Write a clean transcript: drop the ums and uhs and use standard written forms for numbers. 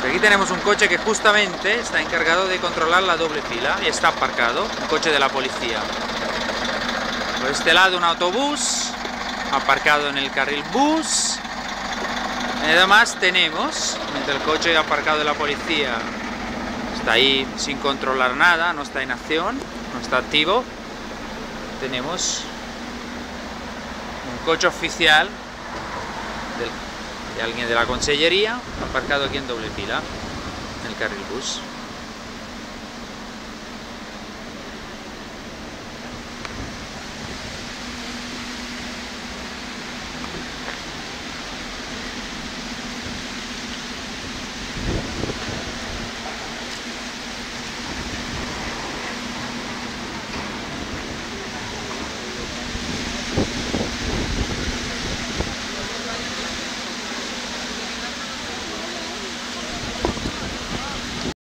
Aquí tenemos un coche que justamente está encargado de controlar la doble fila y está aparcado, un coche de la policía. Por este lado un autobús aparcado en el carril bus. Y además tenemos, mientras el coche aparcado de la policía está ahí sin controlar nada, no está en acción, no está activo, tenemos un coche oficial de alguien de la consellería aparcado aquí en doble fila en el carril bus.